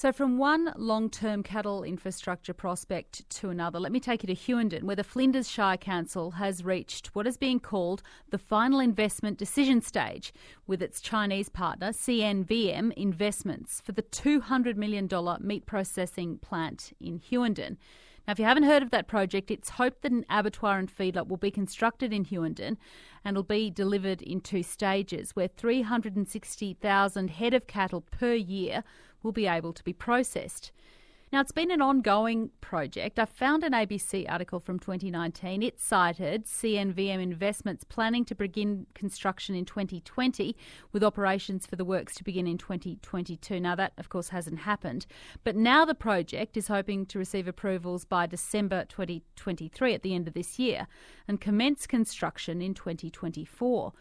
So from one long-term cattle infrastructure prospect to another, let me take you to Hughenden, where the Flinders Shire Council has reached what is being called the final investment decision stage with its Chinese partner CNVM Investments for the $200 million meat processing plant in Hughenden. Now, if you haven't heard of that project, it's hoped that an abattoir and feedlot will be constructed in Hughenden and will be delivered in two stages, where 360,000 head of cattle per year will be able to be processed. Now, it's been an ongoing project. I found an ABC article from 2019. It cited CNVM Investments planning to begin construction in 2020 with operations for the works to begin in 2022. Now, that, of course, hasn't happened. But now the project is hoping to receive approvals by December 2023 at the end of this year and commence construction in 2024.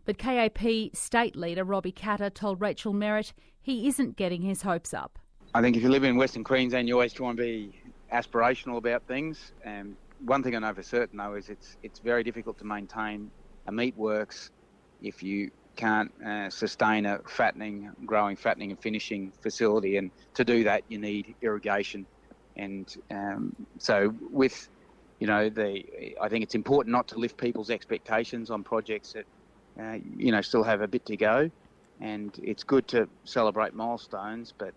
But KAP State Leader Robbie told Rachel Merritt he isn't getting his hopes up. I think if you live in Western Queensland, you always try and be aspirational about things. And one thing I know for certain, though, is it's very difficult to maintain a meat works if you can't sustain a growing fattening and finishing facility. And to do that, you need irrigation. And so with, I think it's important not to lift people's expectations on projects that, still have a bit to go. And it's good to celebrate milestones, but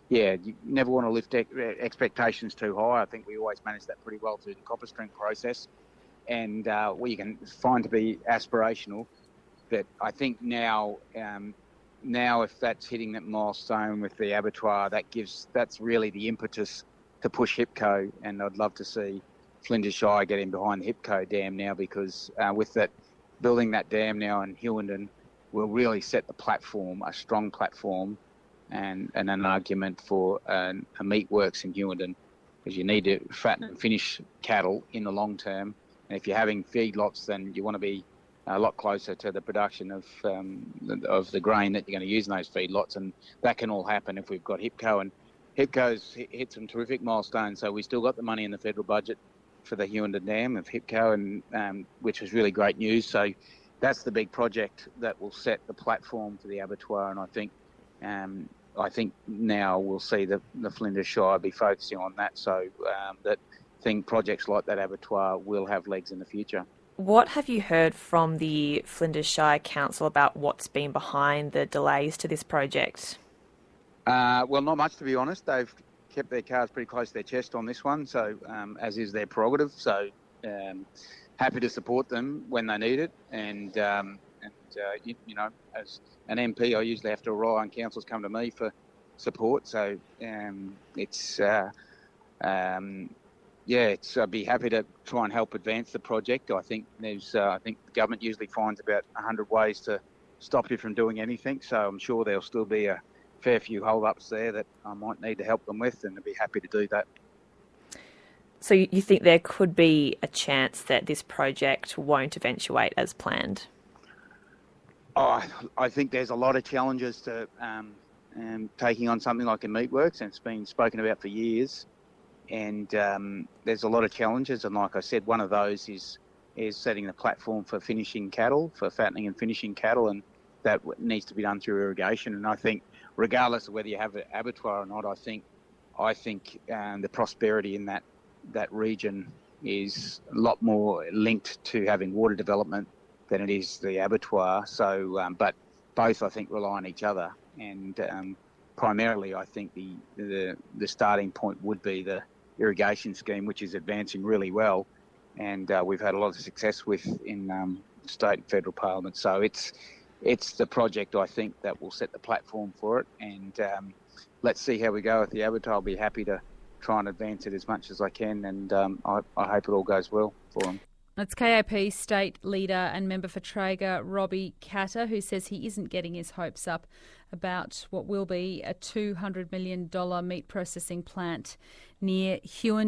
you never want to lift expectations too high. I think we always manage that pretty well through the copper string process, and we can find to be aspirational. But I think now if that's hitting that milestone with the abattoir, that's really the impetus to push HIPCO, and I'd love to see Flinders Shire getting behind the HIPCO dam now, because with that building that dam now in Hughenden will really set the platform, a strong platform, and an argument for a meat works in Hughenden, because you need to fatten and finish cattle in the long term. And if you're having feedlots, then you want to be a lot closer to the production of the grain that you're going to use in those feedlots, and that can all happen if we've got HIPCO. And HIPCO's hit some terrific milestones, so we still got the money in the federal budget for the Hughenden Dam of HIPCO, and which was really great news. So that's the big project that will set the platform for the abattoir, and I think now we'll see the Flinders Shire be focusing on that, so projects like that abattoir will have legs in the future. What have you heard from the Flinders Shire Council about what's been behind the delays to this project? Well, not much, to be honest. They've kept their cards pretty close to their chest on this one, so as is their prerogative. So happy to support them when they need it, and as an MP, I usually have to rely on councils come to me for support. So I'd be happy to try and help advance the project. I think the government usually finds about 100 ways to stop you from doing anything. So I'm sure there'll still be a fair few hold-ups there that I might need to help them with, and I'd be happy to do that. So you think there could be a chance that this project won't eventuate as planned? Oh, I think there's a lot of challenges to taking on something like a meatworks, and it's been spoken about for years. And there's a lot of challenges, and like I said, one of those is setting the platform for finishing cattle, for fattening and finishing cattle, and that needs to be done through irrigation. And I think, regardless of whether you have an abattoir or not, I think the prosperity in that region is a lot more linked to having water development than it is the abattoir. So, but both, I think, rely on each other. And primarily, I think the starting point would be the irrigation scheme, which is advancing really well, and we've had a lot of success with in state and federal parliament. So it's the project, I think, that will set the platform for it. And let's see how we go with the abattoir. I'll be happy to try and advance it as much as I can, and I hope it all goes well for them. That's KAP State Leader and member for Traeger, Robbie, who says he isn't getting his hopes up about what will be a $200 million meat processing plant near Hughenden.